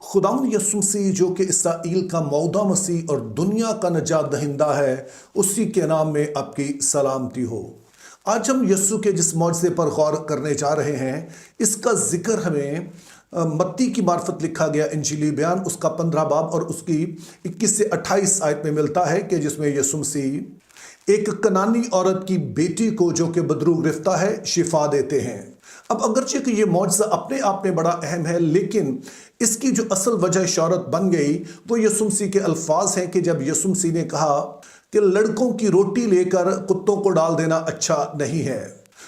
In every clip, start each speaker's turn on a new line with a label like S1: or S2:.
S1: खुदावंद यसु मसीह जो कि इसराइल का मौदा मसीह और दुनिया का नजात दहिंदा है, उसी के नाम में आपकी सलामती हो। आज हम यस्सु के जिस मौजज़े पर गौर करने जा रहे हैं, इसका जिक्र हमें मत्ती की मार्फत लिखा गया इंजीली बयान उसका 15 बाब और उसकी 21 से 28 आयत में मिलता है कि जिसमें यस्सु मसीह एक कनानी औरत की बेटी को जो कि बदरू गिरफ्ता है शिफा देते हैं। अब अगरचे कि ये मौजज़ा अपने आप में बड़ा अहम है, लेकिन इसकी जो असल वजह शौहरत बन गई वो यस्सु मसीह के अल्फाज हैं कि जब यस्सु मसीह ने कहा कि लड़कों की रोटी लेकर कुत्तों को डाल देना अच्छा नहीं है।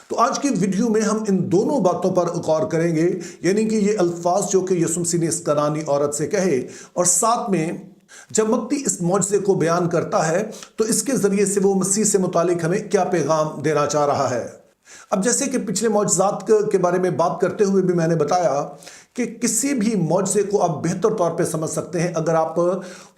S1: तो आज की वीडियो में हम इन दोनों बातों पर गौर करेंगे, यानी कि ये अल्फाज जो कि यस्सु मसीह ने इस कनानी औरत से कहे, और साथ में जब मत्ती इस मौजज़े को बयान करता है तो इसके ज़रिए से वो मसीह से मुतालिक हमें क्या पैगाम देना चाह रहा है। अब जैसे कि पिछले मौजज़ात के बारे में बात करते हुए भी मैंने बताया कि किसी भी मौजज़े को आप बेहतर तौर पे समझ सकते हैं अगर आप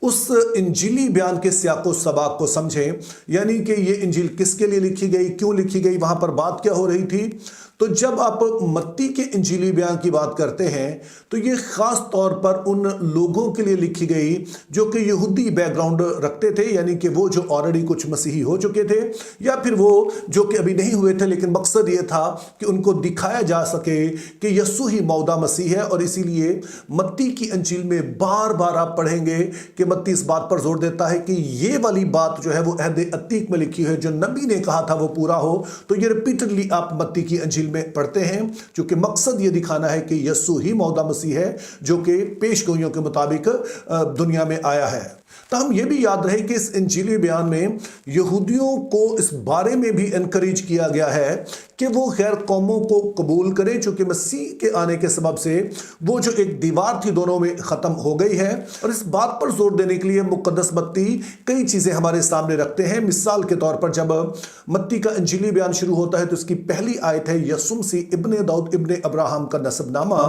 S1: उस इंजीली बयान के सियाको सबाक को समझें, यानी कि ये इंजील किसके लिए लिखी गई, क्यों लिखी गई, वहाँ पर बात क्या हो रही थी। तो जब आप मत्ती के इंजीली बयान की बात करते हैं तो ये ख़ास तौर पर उन लोगों के लिए लिखी गई जो कि यहूदी बैकग्राउंड रखते थे, यानी कि वो जो ऑलरेडी कुछ मसीही हो चुके थे या फिर वो जो कि अभी नहीं हुए थे, लेकिन मकसद ये था कि उनको दिखाया जा सके कि यस्सु ही मौदा मसीह है। और इसीलिए मत्ती की इंजील में बार बार आप पढ़ेंगे कि मत्ती इस बात पर जोर देता है कि ये वाली बात जो है वो अहद अतीक में लिखी है, जो नबी ने कहा था वो पूरा हो। तो ये रिपीटेडली आप मत्ती की इंजील में पढ़ते हैं, क्योंकि मकसद ये दिखाना है कि यस्सु ही मौदा मसीह है जो कि पेशगोइयों के मुताबिक दुनिया में आया है। तो हम ये भी याद रहे कि इस इंजीली बयान में यहूदियों को इस बारे में भी एनकरेज किया गया है कि वो गैर कौमों को कबूल करें, चूंकि मसीह के आने के सबब से वो जो एक दीवार थी दोनों में ख़त्म हो गई है। और इस बात पर जोर देने के लिए मुक़द्दस मत्ती कई चीज़ें हमारे सामने रखते हैं। मिसाल के तौर पर जब मत्ती का इंजीली बयान शुरू होता है तो इसकी पहली आयत है यस्सु मसीह इब्ने दाऊद इब्ने अब्राहम का नसबनामा।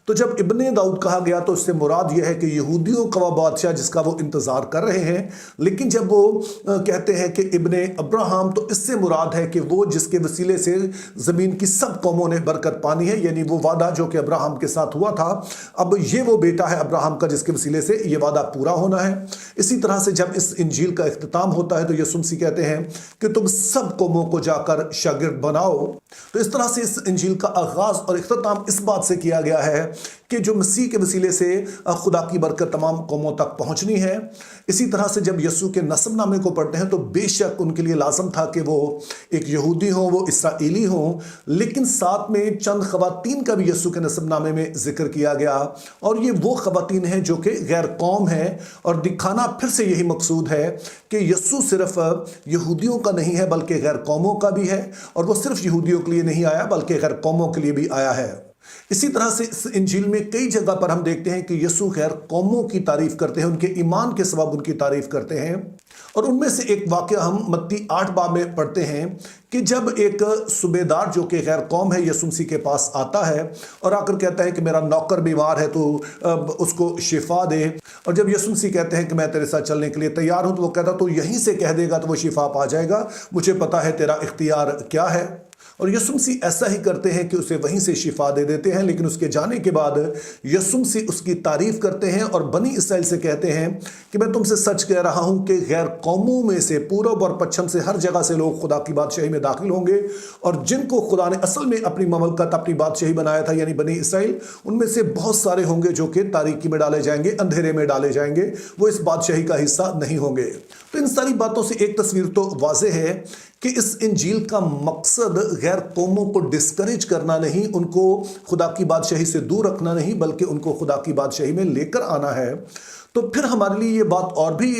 S1: तो जब इब्ने दाऊद कहा गया तो उससे मुराद यह है कि यहूदियों का वह बादशाह जिसका वो इंतज़ार कर रहे हैं। लेकिन जब वो कहते हैं कि इब्ने अब्राहम, तो इससे मुराद है कि वो जिसके वसीले से ज़मीन की सब कौमों ने बरकत पानी है, यानी वो वादा जो कि अब्राहम के साथ हुआ था, अब ये वो बेटा है अब्राहम का जिसके वसीले से ये वादा पूरा होना है। इसी तरह से जब इस इंजील का इख्तिताम होता है तो यस्सु मसीह कहते हैं कि तुम सब कौमों को जाकर शागिर्द बनाओ। तो इस तरह से इस इंजील का आगाज़ और इख्तिताम इस बात से किया गया है कि जो मसीह के वसीले से खुदा की बरकत तमाम कौमों तक पहुंचनी है। इसी तरह से जब यस्सु के नसबनामे को पढ़ते हैं तो बेशक उनके लिए लाजम था कि वो एक यहूदी हों, वो इसराइली हों, लेकिन साथ में चंद खवातीन का भी यस्सु के नसबनामे में जिक्र किया गया, और ये वो खवातीन हैं जो कि गैर कौम हैं। और दिखाना फिर से यही मकसूद है कि यस्सु सिर्फ यहूदियों का नहीं है बल्कि गैर कौमों का भी है, और वो सिर्फ यहूदियों के लिए नहीं आया बल्कि गैर कौमों के लिए भी आया है। इसी तरह से इस इंजील में कई जगह पर हम देखते हैं कि यस्सु गैर कौमों की तारीफ करते हैं, उनके ईमान के सबब उनकी तारीफ करते हैं। और उनमें से एक वाक़या हम मत्ती 8 बाब में पढ़ते हैं कि जब एक सूबेदार जो कि गैर कौम है यस्सु मसीह के पास आता है और आकर कहता है कि मेरा नौकर बीमार है तो उसको शिफा दे। और जब यस्सु मसीह कहते हैं कि मैं तेरे साथ चलने के लिए तैयार हूं, तो वो कहता तो यहीं से कह देगा तो वो शिफा पा जाएगा, मुझे पता है तेरा इख्तियार क्या है। और यस्सु मसीह ऐसा ही करते हैं कि उसे वहीं से शिफा दे देते हैं। लेकिन उसके जाने के बाद यस्सु मसीह उसकी तारीफ करते हैं और बनी इसराइल से कहते हैं कि मैं तुमसे सच कह रहा हूं कि गैर कौमों में से पूरब और पश्चिम से हर जगह से लोग खुदा की बादशाही में दाखिल होंगे, और जिनको खुदा ने असल में अपनी ममलकत अपनी बादशाही बनाया था, यानी बनी इसराइल, उनमें से बहुत सारे होंगे जो कि तारीकी में डाले जाएंगे, अंधेरे में डाले जाएंगे, वो इस बादशाही का हिस्सा नहीं होंगे। तो इन सारी बातों से एक तस्वीर तो वाज़ेह है कि इस इंजील का मकसद गैर कौमों को डिस्करेज करना नहीं, उनको खुदा की बादशाही से दूर रखना नहीं, बल्कि उनको खुदा की बादशाही में लेकर आना है। तो फिर हमारे लिए ये बात और भी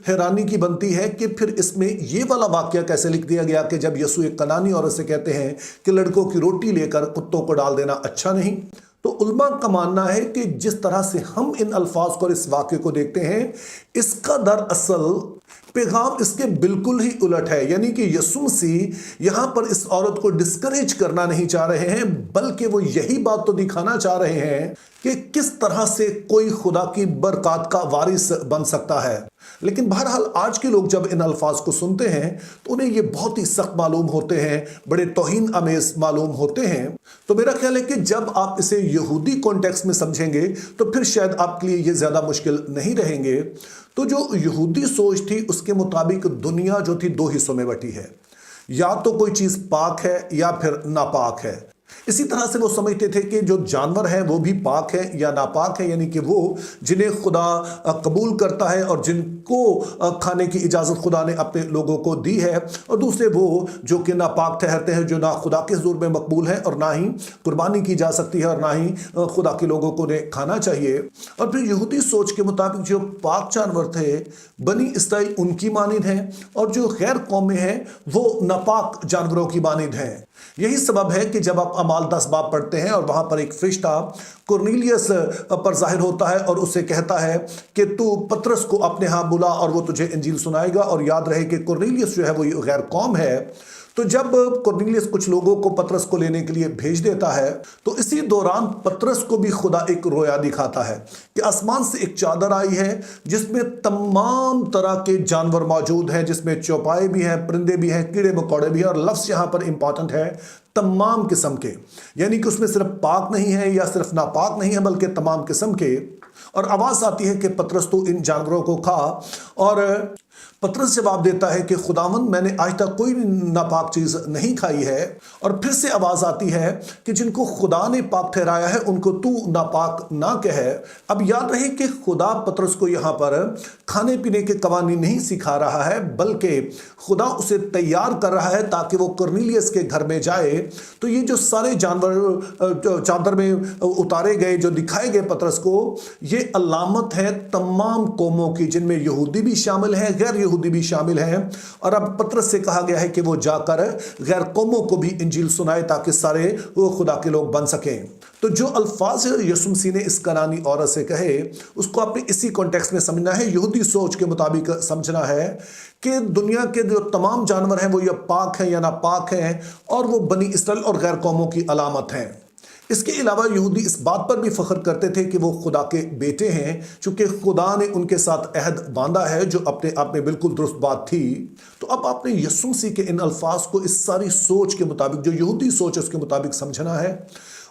S1: हैरानी की बनती है कि फिर इसमें ये वाला वाक़या कैसे लिख दिया गया कि जब यस्सु एक कनानी औरत से कहते हैं कि लड़कों की रोटी लेकर कुत्तों को डाल देना अच्छा नहीं। तो उलमा का मानना है कि जिस तरह से हम इन अल्फाज को और इस वाक़े को देखते हैं, इसका दरअसल पैगाम इसके बिल्कुल ही उलट है, यानी कि यीशु मसीह यहां पर इस औरत को डिस्करेज करना नहीं चाह रहे हैं, बल्कि वो यही बात तो दिखाना चाह रहे हैं कि किस तरह से कोई खुदा की बरकत का वारिस बन सकता है। लेकिन बहरहाल आज के लोग जब इन अल्फाज को सुनते हैं तो उन्हें ये बहुत ही सख्त मालूम होते हैं, बड़े तौहीन आमेज मालूम होते हैं। तो मेरा ख्याल है कि जब आप इसे यहूदी कॉन्टेक्स्ट में समझेंगे तो फिर शायद आपके लिए ये ज्यादा मुश्किल नहीं रहेंगे। तो जो यहूदी सोच थी उसके मुताबिक दुनिया जो थी दो हिस्सों में बटी है, या तो कोई चीज पाक है या फिर नापाक है। इसी तरह से वो समझते थे कि जो जानवर है वो भी पाक है या नापाक है, यानी कि वो जिन्हें खुदा कबूल करता है और जिनको खाने की इजाज़त खुदा ने अपने लोगों को दी है, और दूसरे वो जो कि नापाक ठहरते हैं, जो ना खुदा के हुज़ूर में मकबूल है और ना ही कुर्बानी की जा सकती है और ना ही खुदा के लोगों को उन्हें खाना चाहिए। और फिर यहूदी सोच के मुताबिक जो पाक जानवर थे बनी इसराइल उनकी मानिंद है, और जो गैर कौमें हैं वो नापाक जानवरों की मानिंद हैं। यही सबब है कि जब आप अमाल 10 बाब पढ़ते हैं और वहां पर एक फरिश्ता कुरनेलियस पर जाहिर होता है और उसे कहता है कि तू पतरस को अपने यहाँ बुला और वो तुझे इंजील सुनाएगा। और याद रहे कि कुरनेलियस जो है वो गैर कौम है। तो जब कुरनेलियस कुछ लोगों को पतरस को लेने के लिए भेज देता है तो इसी दौरान पतरस को भी खुदा एक रोया दिखाता है कि आसमान से एक चादर आई है जिसमें तमाम तरह के जानवर मौजूद हैं, जिसमें चौपाए भी हैं, परिंदे भी हैं, कीड़े मकोड़े भी हैं। और लफ्ज़ यहाँ पर इंपॉर्टेंट है, तमाम किस्म के, यानी कि उसमें सिर्फ पाक नहीं है या सिर्फ नापाक नहीं है बल्कि तमाम किस्म के। और आवाज़ आती है कि पतरस तो इन जानवरों को खा। और पतरस जवाब देता है कि खुदावंद मैंने आज तक कोई नापाक चीज़ नहीं खाई है। और फिर से आवाज़ आती है कि जिनको खुदा ने पाक ठहराया है उनको तू नापाक ना कह। अब याद रहे कि खुदा पतरस को यहाँ पर खाने पीने के कवानीन नहीं सिखा रहा है, बल्कि खुदा उसे तैयार कर रहा है ताकि वो कुरनेलियस के घर में जाए। तो ये जो सारे जानवर चादर में उतारे गए, जो दिखाए गए पतरस को, ये अलामत है तमाम कौमों की, जिनमें यहूदी भी शामिल हैं, गैर यहूदी भी शामिल हैं। और अब पतरस से कहा गया है कि वो जाकर गैर कौमों को भी इंजील सुनाए ताकि सारे वो खुदा के लोग बन सकें। तो जो अल्फाज यीशु मसीह ने इस कनानी औरत से कहे उसको आपने इसी कॉन्टेक्स्ट में समझना है, यहूदी सोच के मुताबिक समझना है कि दुनिया के जो तमाम जानवर हैं वो या पाक हैं या नापाक हैं, और वो बनी इसराइल और गैर कौमों की अलामत हैं। इसके अलावा यहूदी इस बात पर भी फख्र करते थे कि वो खुदा के बेटे हैं, चूंकि खुदा ने उनके साथ अहद बांधा है, जो अपने आप में बिल्कुल दुरुस्त बात थी। तो अब आपने यीशु मसीह के इन अल्फाज को इस सारी सोच के मुताबिक, जो यहूदी सोच है उसके मुताबिक समझना है।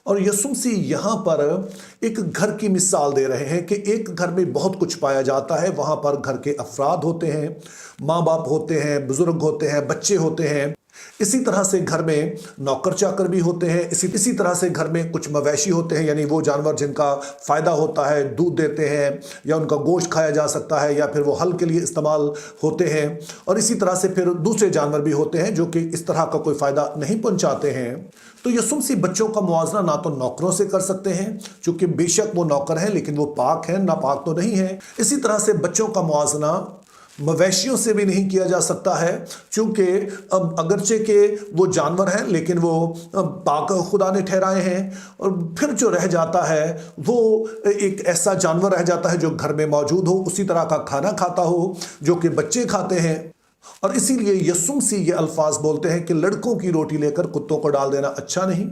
S1: और यीशु मसीह यहाँ पर एक घर की मिसाल दे रहे हैं कि एक घर में बहुत कुछ पाया जाता है। वहाँ पर घर के अफराद होते हैं, माँ बाप होते हैं, बुजुर्ग होते हैं, बच्चे होते हैं। इसी तरह से घर में नौकर चाकर भी होते हैं। इसी तरह से घर में कुछ मवेशी होते हैं, यानी वो जानवर जिनका फ़ायदा होता है, दूध देते हैं या उनका गोश्त खाया जा सकता है या फिर वो हल के लिए इस्तेमाल होते हैं। और इसी तरह से फिर दूसरे जानवर भी होते हैं जो कि इस तरह का कोई फ़ायदा नहीं पहुंचाते हैं। तो यीशु मसीह बच्चों का मुआवजा ना तो नौकरों से कर सकते हैं, चूँकि बेशक वो नौकर हैं लेकिन वो पाक हैं, नापाक तो नहीं है। इसी तरह से बच्चों का मुआवजा मवेशियों से भी नहीं किया जा सकता है, क्योंकि अब अगरचे के वो जानवर हैं लेकिन वो पाक खुदा ने ठहराए हैं। और फिर जो रह जाता है वो एक ऐसा जानवर रह जाता है जो घर में मौजूद हो, उसी तरह का खाना खाता हो जो कि बच्चे खाते हैं। और इसीलिए यीशु मसीह ये अल्फाज बोलते हैं कि लड़कों की रोटी लेकर कुत्तों को डाल देना अच्छा नहीं।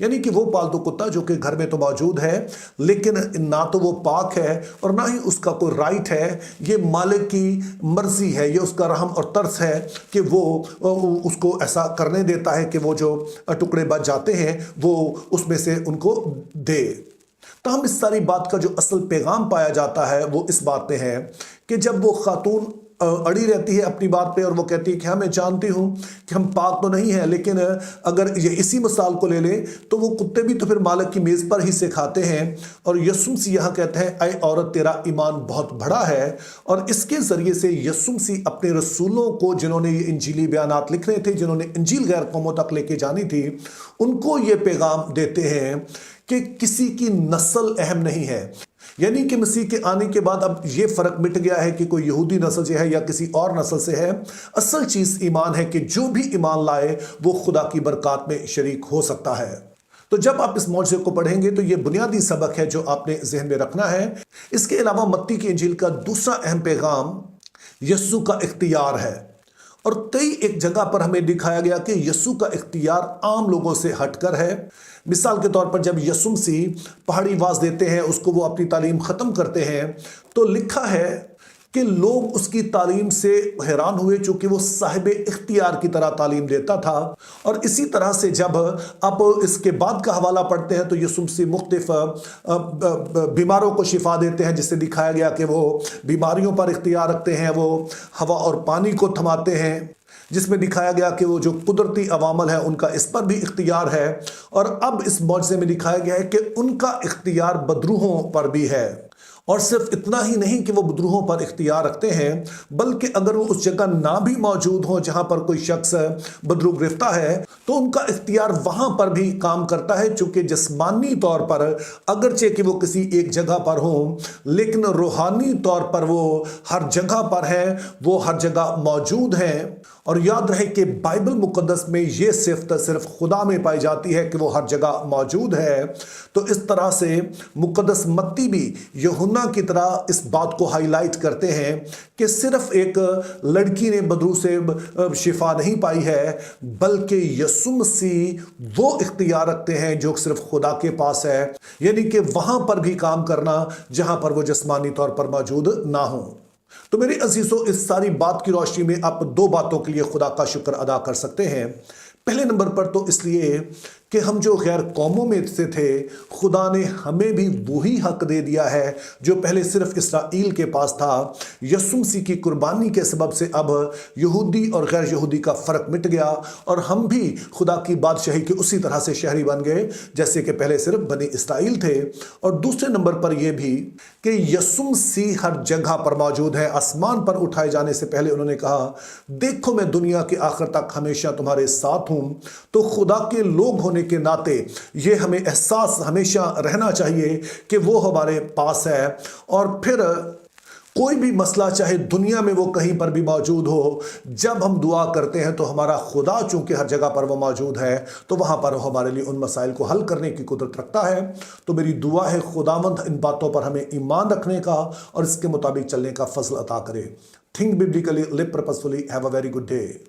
S1: यानी कि वो पालतू कुत्ता जो कि घर में तो मौजूद है लेकिन ना तो वो पाक है और ना ही उसका कोई राइट है, ये मालिक की मर्जी है, ये उसका रहम और तरस है कि वो उसको ऐसा करने देता है कि वो जो टुकड़े बच जाते हैं वो उसमें से उनको दे। तो हम इस सारी बात का जो असल पैगाम पाया जाता है वो इस बात पे है कि जब वो खातून अड़ी रहती है अपनी बात पे और वो कहती है कि हाँ मैं जानती हूँ कि हम पाक तो नहीं है, लेकिन अगर ये इसी मिसाल को ले ले तो वो कुत्ते भी तो फिर मालिक की मेज़ पर ही से खाते हैं। और यीशु मसीह यहाँ कहते हैं ऐ औरत तेरा ईमान बहुत बड़ा है। और इसके ज़रिए से यीशु मसीह अपने रसूलों को, जिन्होंने ये इंजीली बयानात लिखने थे, जिन्होंने इंजील गैर कौमों तक लेके जानी थी, उनको ये पैगाम देते हैं कि किसी की नस्ल अहम नहीं है। यानी कि मसीह के आने के बाद अब ये फ़र्क मिट गया है कि कोई यहूदी नस्ल से है या किसी और नस्ल से है। असल चीज़ ईमान है कि जो भी ईमान लाए वो खुदा की बरकत में शरीक हो सकता है। तो जब आप इस मौजज़े को पढ़ेंगे तो ये बुनियादी सबक है जो आपने जहन में रखना है। इसके अलावा मत्ती की इंजील का दूसरा अहम पैगाम यस्सु का इख्तियार है। और कई एक जगह पर हमें दिखाया गया कि यस्सु का इख्तियार आम लोगों से हटकर है। मिसाल के तौर पर जब यस्सु मसीह पहाड़ी वास देते हैं, उसको वो अपनी तालीम ख़त्म करते हैं, तो लिखा है कि लोग उसकी तालीम से हैरान हुए, चूंकि वो साहिब इख्तियार की तरह तालीम देता था। और इसी तरह से जब आप इसके बाद का हवाला पढ़ते हैं तो यीशु मसीह मुख्तलिफ बीमारों को शिफा देते हैं, जिससे दिखाया गया कि वो बीमारियों पर इख्तियार रखते हैं, वो हवा और पानी को थमाते हैं, जिसमें दिखाया गया कि वो जो कुदरती अवामल है उनका इस पर भी इख्तियार है। और अब इस मौजज़े में दिखाया गया है कि उनका इख्तियार बदरूहों पर भी है। और सिर्फ इतना ही नहीं कि वो बदरूहों पर इख्तियार रखते हैं, बल्कि अगर वो उस जगह ना भी मौजूद हो जहां पर कोई शख्स बदरू गिरफ्ता है, तो उनका इख्तियार वहां पर भी काम करता है। चूंकि जिस्मानी तौर पर अगरचे कि वो किसी एक जगह पर हो, लेकिन रूहानी तौर पर वो हर जगह पर है, वो हर जगह मौजूद हैं। और याद रहे कि बाइबल मुकद्दस में ये सिफ्त सिर्फ खुदा में पाई जाती है कि वो हर जगह मौजूद है। तो इस तरह से मुकद्दस मत्ती भी यूहन्ना की तरह इस बात को हाईलाइट करते हैं कि सिर्फ एक लड़की ने बदरू से शिफा नहीं पाई है, बल्कि यीशु मसीह वो इख्तियार रखते हैं जो सिर्फ खुदा के पास है, यानी कि वहां पर भी काम करना जहां पर वो जिस्मानी तौर पर मौजूद ना हो। तो मेरे अजीजों, इस सारी बात की रोशनी में आप दो बातों के लिए खुदा का शुक्र अदा कर सकते हैं। पहले नंबर पर तो इसलिए कि हम जो गैर कौमों में से थे, खुदा ने हमें भी वही हक दे दिया है जो पहले सिर्फ इसराइल के पास था। यीशु मसीह की कुर्बानी के सबब से अब यहूदी और गैर यहूदी का फ़र्क मिट गया और हम भी खुदा की बादशाही के उसी तरह से शहरी बन गए जैसे कि पहले सिर्फ बनी इसराइल थे। और दूसरे नंबर पर यह भी कि यीशु मसीह हर जगह पर मौजूद है। आसमान पर उठाए जाने से पहले उन्होंने कहा, देखो मैं दुनिया के आखिर तक हमेशा तुम्हारे साथ हूं। तो खुदा के लोग होने के नाते ये हमें एहसास हमेशा रहना चाहिए कि वो हमारे पास है। और फिर कोई भी मसला चाहे दुनिया में वो कहीं पर भी मौजूद हो, जब हम दुआ करते हैं तो हमारा खुदा चूंकि हर जगह पर वो मौजूद है, तो वहां पर हमारे लिए उन मसाइल को हल करने की कुदरत रखता है। तो मेरी दुआ है खुदावंद इन बातों पर हमें ईमान रखने का और इसके मुताबिक चलने का फजल अता करे। Think biblically, live purposefully, have a very good day.